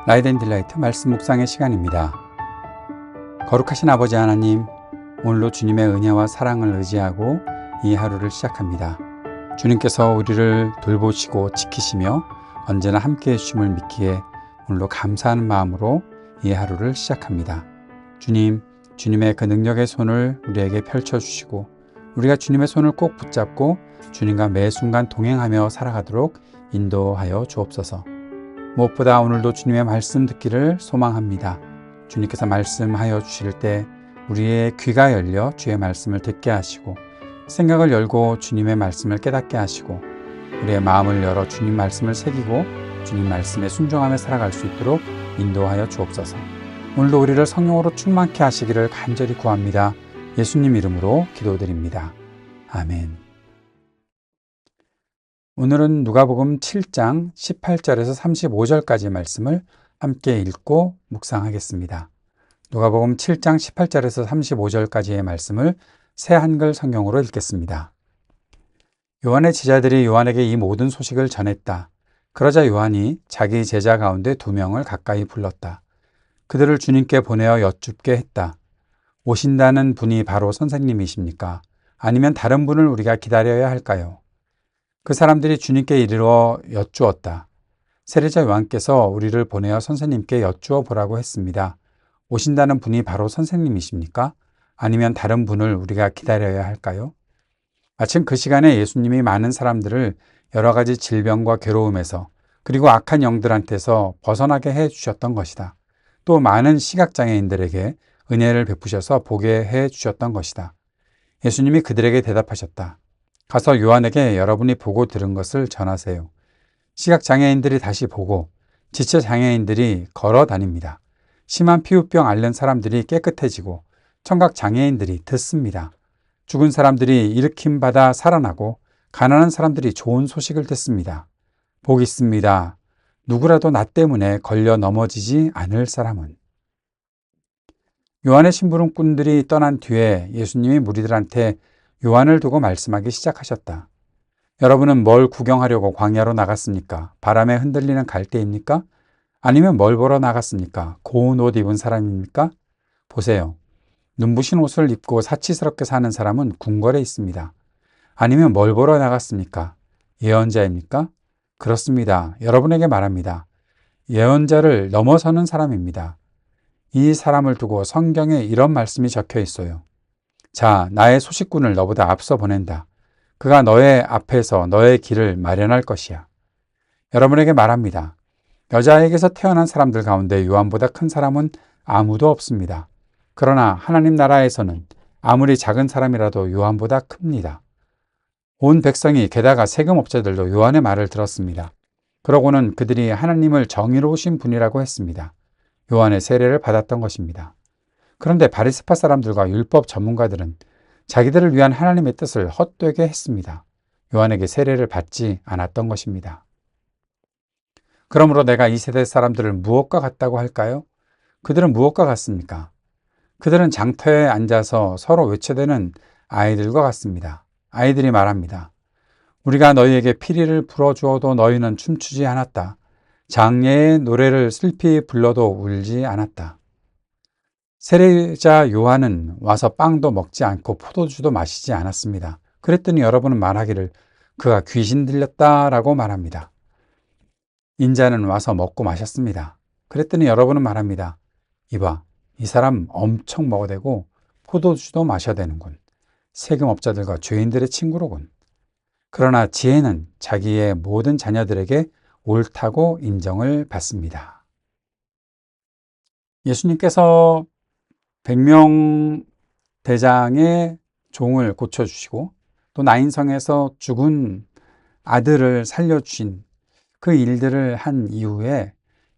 라이트 앤 딜라이트 말씀 묵상의 시간입니다. 거룩하신 아버지 하나님, 오늘로 주님의 은혜와 사랑을 의지하고 이 하루를 시작합니다. 주님께서 우리를 돌보시고 지키시며 언제나 함께해 주심을 믿기에 오늘로 감사하는 마음으로 이 하루를 시작합니다. 주님, 주님의 그 능력의 손을 우리에게 펼쳐주시고 우리가 주님의 손을 꼭 붙잡고 주님과 매 순간 동행하며 살아가도록 인도하여 주옵소서. 무엇보다 오늘도 주님의 말씀 듣기를 소망합니다. 주님께서 말씀하여 주실 때 우리의 귀가 열려 주의 말씀을 듣게 하시고 생각을 열고 주님의 말씀을 깨닫게 하시고 우리의 마음을 열어 주님 말씀을 새기고 주님 말씀에 순종하며 살아갈 수 있도록 인도하여 주옵소서. 오늘도 우리를 성령으로 충만케 하시기를 간절히 구합니다. 예수님 이름으로 기도드립니다. 아멘. 오늘은 누가복음 7장 18절에서 35절까지 말씀을 함께 읽고 묵상하겠습니다. 누가복음 7장 18절에서 35절까지의 말씀을 새 한글 성경으로 읽겠습니다. 요한의 제자들이 요한에게 이 모든 소식을 전했다. 그러자 요한이 자기 제자 가운데 2명을 가까이 불렀다. 그들을 주님께 보내어 여쭙게 했다. 오신다는 분이 바로 선생님이십니까? 아니면 다른 분을 우리가 기다려야 할까요? 그 사람들이 주님께 이르러 여쭈었다. 세례자 요한께서 우리를 보내어 선생님께 여쭈어 보라고 했습니다. 오신다는 분이 바로 선생님이십니까? 아니면 다른 분을 우리가 기다려야 할까요? 마침 그 시간에 예수님이 많은 사람들을 여러 가지 질병과 괴로움에서 그리고 악한 영들한테서 벗어나게 해 주셨던 것이다. 또 많은 시각장애인들에게 은혜를 베푸셔서 보게 해 주셨던 것이다. 예수님이 그들에게 대답하셨다. 가서 요한에게 여러분이 보고 들은 것을 전하세요. 시각장애인들이 다시 보고 지체장애인들이 걸어 다닙니다. 심한 피부병 앓는 사람들이 깨끗해지고 청각장애인들이 듣습니다. 죽은 사람들이 일으킴받아 살아나고 가난한 사람들이 좋은 소식을 듣습니다. 복 있습니다. 누구라도 나 때문에 걸려 넘어지지 않을 사람은. 요한의 심부름꾼들이 떠난 뒤에 예수님이 무리들한테 요한을 두고 말씀하기 시작하셨다. 여러분은 뭘 구경하려고 광야로 나갔습니까? 바람에 흔들리는 갈대입니까? 아니면 뭘 보러 나갔습니까? 고운 옷 입은 사람입니까? 보세요. 눈부신 옷을 입고 사치스럽게 사는 사람은 궁궐에 있습니다. 아니면 뭘 보러 나갔습니까? 예언자입니까? 그렇습니다. 여러분에게 말합니다. 예언자를 넘어서는 사람입니다. 이 사람을 두고 성경에 이런 말씀이 적혀 있어요. 자, 나의 소식꾼을 너보다 앞서 보낸다. 그가 너의 앞에서 너의 길을 마련할 것이야. 여러분에게 말합니다. 여자에게서 태어난 사람들 가운데 요한보다 큰 사람은 아무도 없습니다. 그러나 하나님 나라에서는 아무리 작은 사람이라도 요한보다 큽니다. 온 백성이 게다가 세금업자들도 요한의 말을 들었습니다. 그러고는 그들이 하나님을 정의로우신 분이라고 했습니다. 요한의 세례를 받았던 것입니다. 그런데 바리새파 사람들과 율법 전문가들은 자기들을 위한 하나님의 뜻을 헛되게 했습니다. 요한에게 세례를 받지 않았던 것입니다. 그러므로 내가 이 세대 사람들을 무엇과 같다고 할까요? 그들은 무엇과 같습니까? 그들은 장터에 앉아서 서로 외쳐대는 아이들과 같습니다. 아이들이 말합니다. 우리가 너희에게 피리를 불어주어도 너희는 춤추지 않았다. 장례의 노래를 슬피 불러도 울지 않았다. 세례자 요한은 와서 빵도 먹지 않고 포도주도 마시지 않았습니다. 그랬더니 여러분은 말하기를 그가 귀신 들렸다라고 말합니다. 인자는 와서 먹고 마셨습니다. 그랬더니 여러분은 말합니다. 이봐, 이 사람 엄청 먹어대고 포도주도 마셔야 되는군. 세금업자들과 죄인들의 친구로군. 그러나 지혜는 자기의 모든 자녀들에게 옳다고 인정을 받습니다. 예수님께서 100명 대장의 종을 고쳐주시고 또 나인성에서 죽은 아들을 살려주신 그 일들을 한 이후에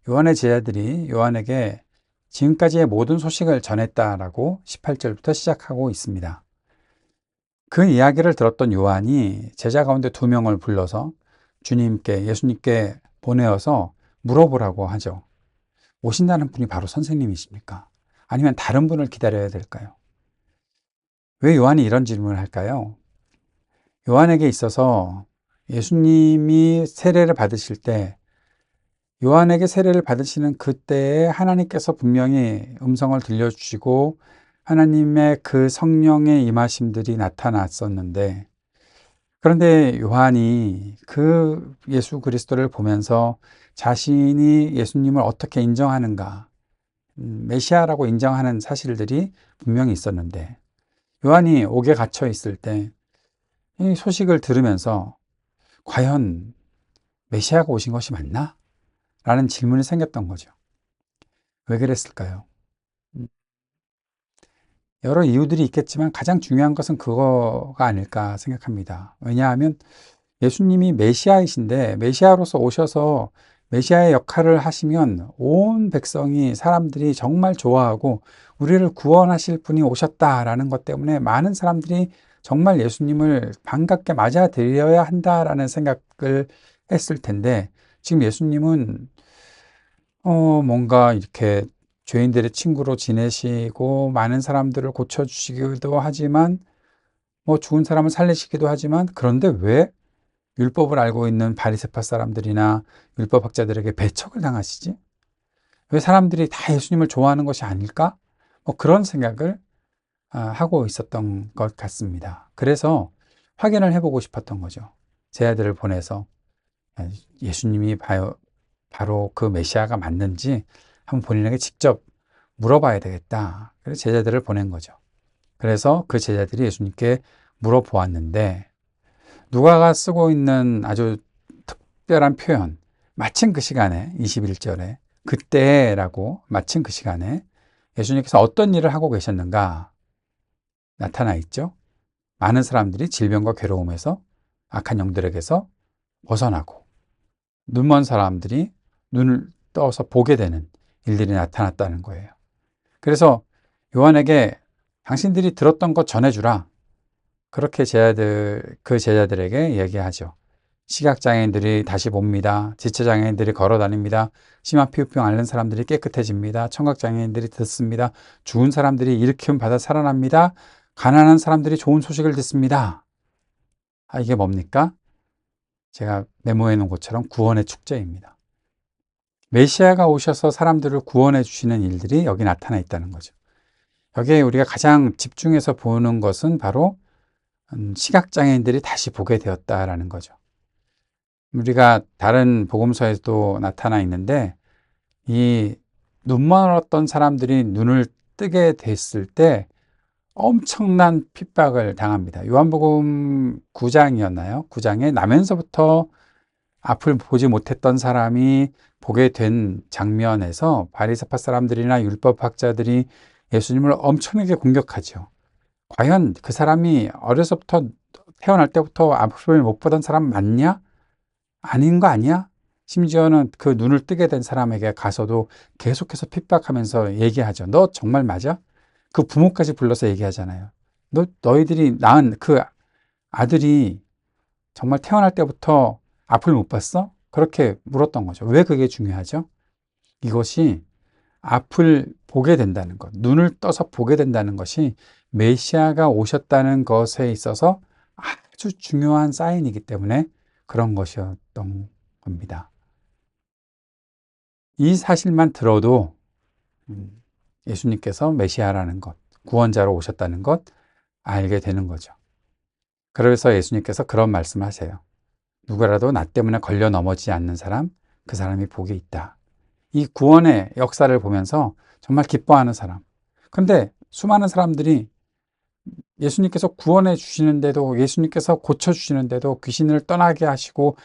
요한의 제자들이 요한에게 지금까지의 모든 소식을 전했다라고 18절부터 시작하고 있습니다. 그 이야기를 들었던 요한이 제자 가운데 2명을 불러서 예수님께 보내어서 물어보라고 하죠. 오신다는 분이 바로 선생님이십니까? 아니면 다른 분을 기다려야 될까요? 왜 요한이 이런 질문을 할까요? 요한에게 있어서 예수님이 세례를 받으실 때 요한에게 세례를 받으시는 그때에 하나님께서 분명히 음성을 들려주시고 하나님의 그 성령의 임하심들이 나타났었는데, 그런데 요한이 그 예수 그리스도를 보면서 자신이 예수님을 어떻게 인정하는가, 메시아라고 인정하는 사실들이 분명히 있었는데, 요한이 옥에 갇혀 있을 때 이 소식을 들으면서 과연 메시아가 오신 것이 맞나? 라는 질문이 생겼던 거죠. 왜 그랬을까요? 여러 이유들이 있겠지만 가장 중요한 것은 그거가 아닐까 생각합니다. 왜냐하면 예수님이 메시아이신데, 메시아로서 오셔서 메시아의 역할을 하시면 온 백성이, 사람들이 정말 좋아하고 우리를 구원하실 분이 오셨다라는 것 때문에 많은 사람들이 정말 예수님을 반갑게 맞아들여야 한다라는 생각을 했을 텐데, 지금 예수님은 뭔가 이렇게 죄인들의 친구로 지내시고 많은 사람들을 고쳐주시기도 하지만, 뭐 죽은 사람을 살리시기도 하지만, 그런데 왜 율법을 알고 있는 바리새파 사람들이나 율법학자들에게 배척을 당하시지? 왜 사람들이 다 예수님을 좋아하는 것이 아닐까? 뭐 그런 생각을 하고 있었던 것 같습니다. 그래서 확인을 해보고 싶었던 거죠. 제 아들을 보내서 예수님이 바로 그 메시아가 맞는지 한번 본인에게 직접 물어봐야 되겠다. 그래서 제자들을 보낸 거죠. 그래서 그 제자들이 예수님께 물어보았는데, 누가가 쓰고 있는 아주 특별한 표현, 마침 그 시간에 21절에 그때라고, 마침 그 시간에 예수님께서 어떤 일을 하고 계셨는가 나타나 있죠. 많은 사람들이 질병과 괴로움에서, 악한 영들에게서 벗어나고 눈먼 사람들이 눈을 떠서 보게 되는 일들이 나타났다는 거예요. 그래서 요한에게 당신들이 들었던 것 전해주라. 그렇게 그 제자들에게 얘기하죠. 시각장애인들이 다시 봅니다. 지체장애인들이 걸어 다닙니다. 심한 피부병 앓는 사람들이 깨끗해집니다. 청각장애인들이 듣습니다. 죽은 사람들이 일으킴 받아 살아납니다. 가난한 사람들이 좋은 소식을 듣습니다. 이게 뭡니까? 제가 메모해 놓은 것처럼 구원의 축제입니다. 메시아가 오셔서 사람들을 구원해 주시는 일들이 여기 나타나 있다는 거죠. 여기에 우리가 가장 집중해서 보는 것은 바로 시각장애인들이 다시 보게 되었다라는 거죠. 우리가 다른 복음서에도 나타나 있는데, 이 눈멀었던 사람들이 눈을 뜨게 됐을 때 엄청난 핍박을 당합니다. 요한복음 9장이었나요? 9장에 나면서부터 앞을 보지 못했던 사람이 보게 된 장면에서 바리새파 사람들이나 율법학자들이 예수님을 엄청나게 공격하죠. 과연 그 사람이 어려서부터, 태어날 때부터 앞을 못 보던 사람 맞냐? 아닌 거 아니야? 심지어는 그 눈을 뜨게 된 사람에게 가서도 계속해서 핍박하면서 얘기하죠. 너 정말 맞아? 그 부모까지 불러서 얘기하잖아요. 너희들이 낳은 그 아들이 정말 태어날 때부터 앞을 못 봤어? 그렇게 물었던 거죠. 왜 그게 중요하죠? 이것이 앞을 보게 된다는 것, 눈을 떠서 보게 된다는 것이 메시아가 오셨다는 것에 있어서 아주 중요한 사인이기 때문에 그런 것이었던 겁니다. 이 사실만 들어도 예수님께서 메시아라는 것, 구원자로 오셨다는 것 알게 되는 거죠. 그래서 예수님께서 그런 말씀을 하세요. 누구라도 나 때문에 걸려 넘어지지 않는 사람, 그 사람이 복이 있다. 이 구원의 역사를 보면서 정말 기뻐하는 사람. 그런데 수많은 사람들이 예수님께서 구원해 주시는데도, 예수님께서 고쳐 주시는데도, 귀신을 떠나게 하시고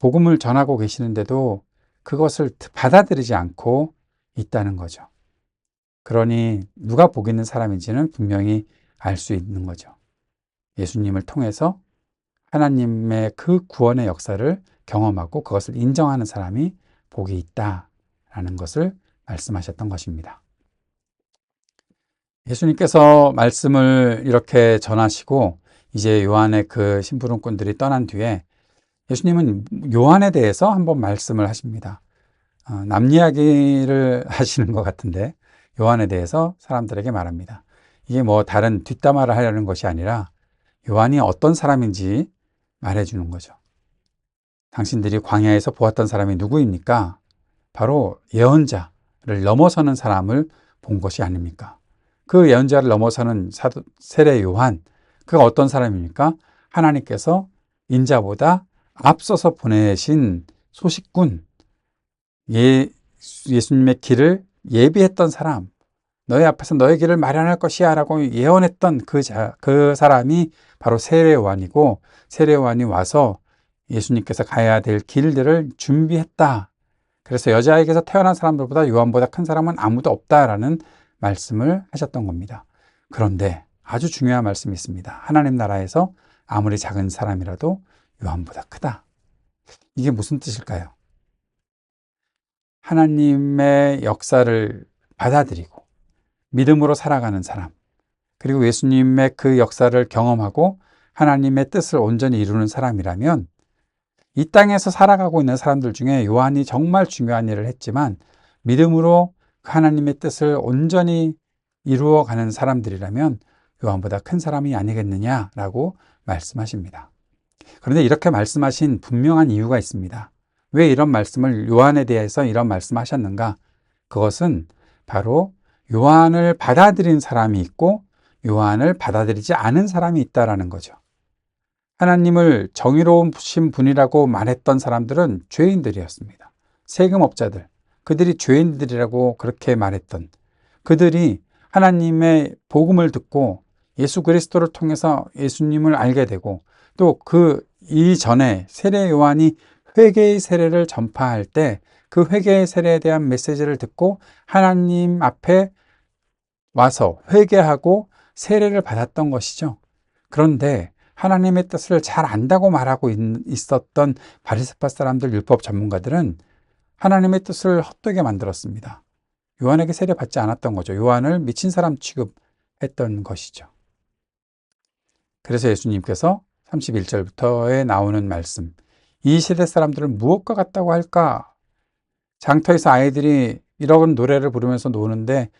복음을 전하고 계시는데도 그것을 받아들이지 않고 있다는 거죠. 그러니 누가 복 있는 사람인지는 분명히 알 수 있는 거죠. 예수님을 통해서 하나님의 그 구원의 역사를 경험하고 그것을 인정하는 사람이 복이 있다라는 것을 말씀하셨던 것입니다. 예수님께서 말씀을 이렇게 전하시고 이제 요한의 그 심부름꾼들이 떠난 뒤에 예수님은 요한에 대해서 한번 말씀을 하십니다. 남 이야기를 하시는 것 같은데 요한에 대해서 사람들에게 말합니다. 이게 뭐 다른 뒷담화를 하려는 것이 아니라 요한이 어떤 사람인지 말해주는 거죠. 당신들이 광야에서 보았던 사람이 누구입니까? 바로 예언자를 넘어서는 사람을 본 것이 아닙니까? 그 예언자를 넘어서는 세례 요한, 그가 어떤 사람입니까? 하나님께서 인자보다 앞서서 보내신 소식군, 예수님의 길을 예비했던 사람, 너희 앞에서 너의 길을 마련할 것이야 라고 예언했던 그 사람이 바로 세례 요한이고, 세례 요한이 와서 예수님께서 가야 될 길들을 준비했다. 그래서 여자에게서 태어난 사람들보다 요한보다 큰 사람은 아무도 없다라는 말씀을 하셨던 겁니다. 그런데 아주 중요한 말씀이 있습니다. 하나님 나라에서 아무리 작은 사람이라도 요한보다 크다. 이게 무슨 뜻일까요? 하나님의 역사를 받아들이고 믿음으로 살아가는 사람, 그리고 예수님의 그 역사를 경험하고 하나님의 뜻을 온전히 이루는 사람이라면 이 땅에서 살아가고 있는 사람들 중에 요한이 정말 중요한 일을 했지만 믿음으로 하나님의 뜻을 온전히 이루어가는 사람들이라면 요한보다 큰 사람이 아니겠느냐라고 말씀하십니다. 그런데 이렇게 말씀하신 분명한 이유가 있습니다. 왜 이런 말씀을 요한에 대해서 이런 말씀하셨는가? 그것은 바로 요한을 받아들인 사람이 있고 요한을 받아들이지 않은 사람이 있다라는 거죠. 하나님을 정의로우신 분이라고 말했던 사람들은 죄인들이었습니다. 세금업자들, 그들이 죄인들이라고 그렇게 말했던 그들이 하나님의 복음을 듣고 예수 그리스도를 통해서 예수님을 알게 되고 또 그 이전에 세례 요한이 회개의 세례를 전파할 때 그 회개의 세례에 대한 메시지를 듣고 하나님 앞에 와서 회개하고 세례를 받았던 것이죠. 그런데 하나님의 뜻을 잘 안다고 말하고 있었던 바리새파 사람들, 율법 전문가들은 하나님의 뜻을 헛되게 만들었습니다. 요한에게 세례 받지 않았던 거죠. 요한을 미친 사람 취급했던 것이죠. 그래서 예수님께서 31절부터에 나오는 말씀, 이 시대 사람들은 무엇과 같다고 할까? 장터에서 아이들이 이런 노래를 부르면서 노는데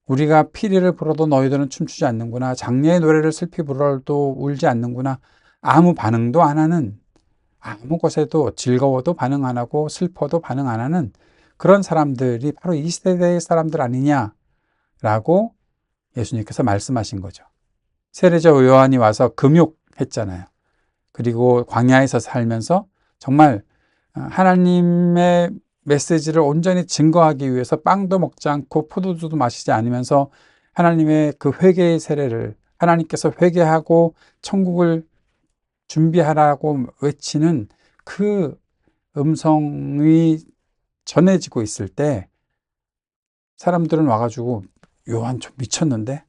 우리가 피리를 불어도 너희들은 춤추지 않는구나. 장례의 노래를 슬피 불어도 울지 않는구나. 아무 반응도 안 하는, 아무 것에도 즐거워도 반응 안 하고 슬퍼도 반응 안 하는 그런 사람들이 바로 이 시대의 사람들 아니냐라고 예수님께서 말씀하신 거죠. 세례자 요한이 와서 금욕했잖아요. 그리고 광야에서 살면서 정말 하나님의 메시지를 온전히 증거하기 위해서 빵도 먹지 않고 포도주도 마시지 않으면서 하나님의 그 회개의 세례를 하나님께서 회개하고 천국을 준비하라고 외치는 그 음성이 전해지고 있을 때 사람들은 와가지고 요한 좀 미쳤는데?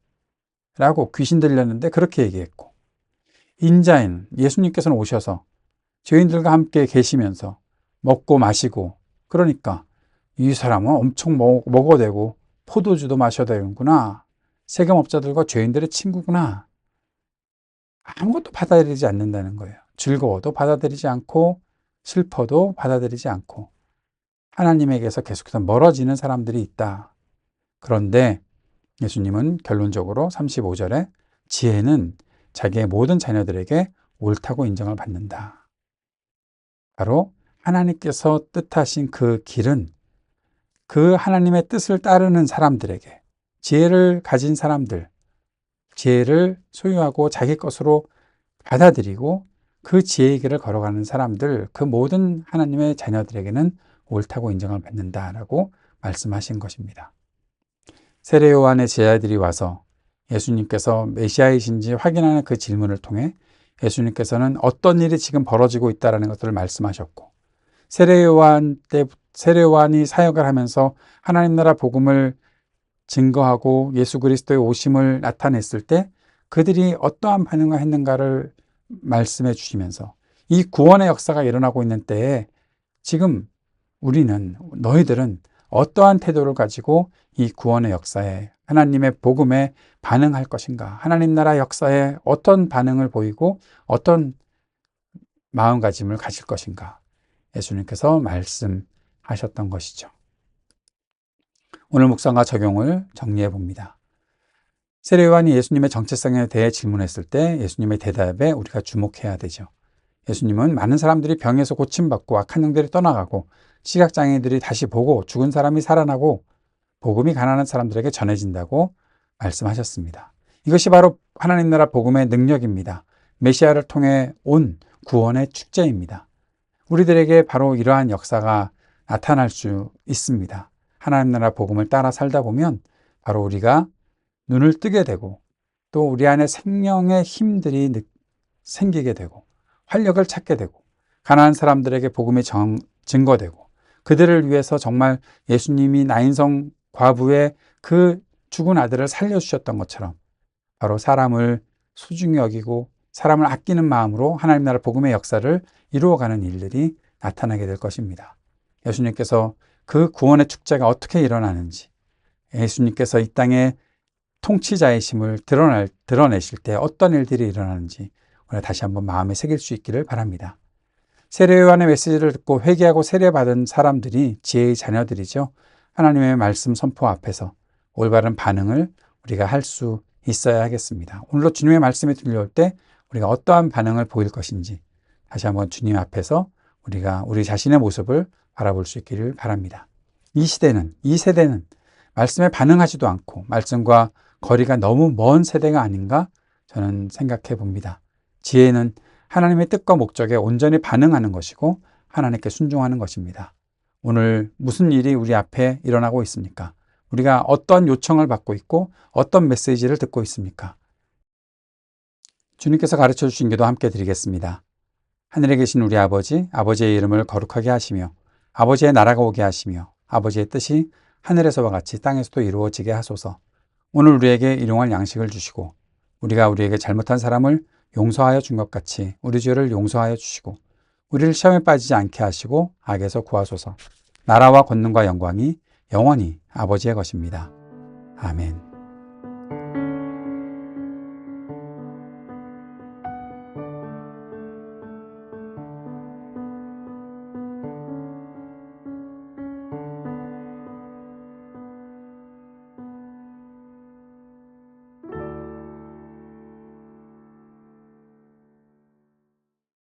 라고 귀신 들렸는데 그렇게 얘기했고, 인자인 예수님께서는 오셔서 죄인들과 함께 계시면서 먹고 마시고, 그러니까 이 사람은 엄청 먹어대고 포도주도 마셔야 되는구나. 세금업자들과 죄인들의 친구구나. 아무것도 받아들이지 않는다는 거예요. 즐거워도 받아들이지 않고 슬퍼도 받아들이지 않고 하나님에게서 계속해서 멀어지는 사람들이 있다. 그런데 예수님은 결론적으로 35절에 지혜는 자기의 모든 자녀들에게 옳다고 인정을 받는다. 바로 하나님께서 뜻하신 그 길은 그 하나님의 뜻을 따르는 사람들에게, 지혜를 가진 사람들, 지혜를 소유하고 자기 것으로 받아들이고 그 지혜의 길을 걸어가는 사람들, 그 모든 하나님의 자녀들에게는 옳다고 인정을 받는다라고 말씀하신 것입니다. 세례 요한의 제자들이 와서 예수님께서 메시아이신지 확인하는 그 질문을 통해 예수님께서는 어떤 일이 지금 벌어지고 있다는 것들을 말씀하셨고, 세례 요한이 사역을 하면서 하나님 나라 복음을 증거하고 예수 그리스도의 오심을 나타냈을 때 그들이 어떠한 반응을 했는가를 말씀해 주시면서 이 구원의 역사가 일어나고 있는 때에 지금 너희들은 어떠한 태도를 가지고 이 구원의 역사에, 하나님의 복음에 반응할 것인가, 하나님 나라 역사에 어떤 반응을 보이고 어떤 마음가짐을 가질 것인가, 예수님께서 말씀하셨던 것이죠. 오늘 묵상과 적용을 정리해 봅니다. 세례 요한이 예수님의 정체성에 대해 질문했을 때 예수님의 대답에 우리가 주목해야 되죠. 예수님은 많은 사람들이 병에서 고침받고 악한 영들이 떠나가고 시각장애인들이 다시 보고 죽은 사람이 살아나고 복음이 가난한 사람들에게 전해진다고 말씀하셨습니다. 이것이 바로 하나님 나라 복음의 능력입니다. 메시아를 통해 온 구원의 축제입니다. 우리들에게 바로 이러한 역사가 나타날 수 있습니다. 하나님 나라 복음을 따라 살다 보면 바로 우리가 눈을 뜨게 되고 또 우리 안에 생명의 힘들이 생기게 되고 활력을 찾게 되고 가난한 사람들에게 복음이 증거되고 그들을 위해서 정말 예수님이 나인성 과부의 그 죽은 아들을 살려주셨던 것처럼 바로 사람을 소중히 여기고 사람을 아끼는 마음으로 하나님 나라 복음의 역사를 이루어가는 일들이 나타나게 될 것입니다. 예수님께서 그 구원의 축제가 어떻게 일어나는지, 예수님께서 이 땅의 통치자이심을 드러내실 때 어떤 일들이 일어나는지 오늘 다시 한번 마음에 새길 수 있기를 바랍니다. 세례요한의 메시지를 듣고 회개하고 세례받은 사람들이 지혜의 자녀들이죠. 하나님의 말씀 선포 앞에서 올바른 반응을 우리가 할 수 있어야 하겠습니다. 오늘도 주님의 말씀이 들려올 때 우리가 어떠한 반응을 보일 것인지 다시 한번 주님 앞에서 우리가 우리 자신의 모습을 바라볼 수 있기를 바랍니다. 이 세대는 말씀에 반응하지도 않고 말씀과 거리가 너무 먼 세대가 아닌가 저는 생각해 봅니다. 지혜는 하나님의 뜻과 목적에 온전히 반응하는 것이고 하나님께 순종하는 것입니다. 오늘 무슨 일이 우리 앞에 일어나고 있습니까? 우리가 어떤 요청을 받고 있고 어떤 메시지를 듣고 있습니까? 주님께서 가르쳐 주신 기도 함께 드리겠습니다. 하늘에 계신 우리 아버지, 아버지의 이름을 거룩하게 하시며 아버지의 나라가 오게 하시며 아버지의 뜻이 하늘에서와 같이 땅에서도 이루어지게 하소서. 오늘 우리에게 일용할 양식을 주시고 우리가 우리에게 잘못한 사람을 용서하여 준 것 같이 우리 죄를 용서하여 주시고 우리를 시험에 빠지지 않게 하시고 악에서 구하소서. 나라와 권능과 영광이 영원히 아버지의 것입니다. 아멘.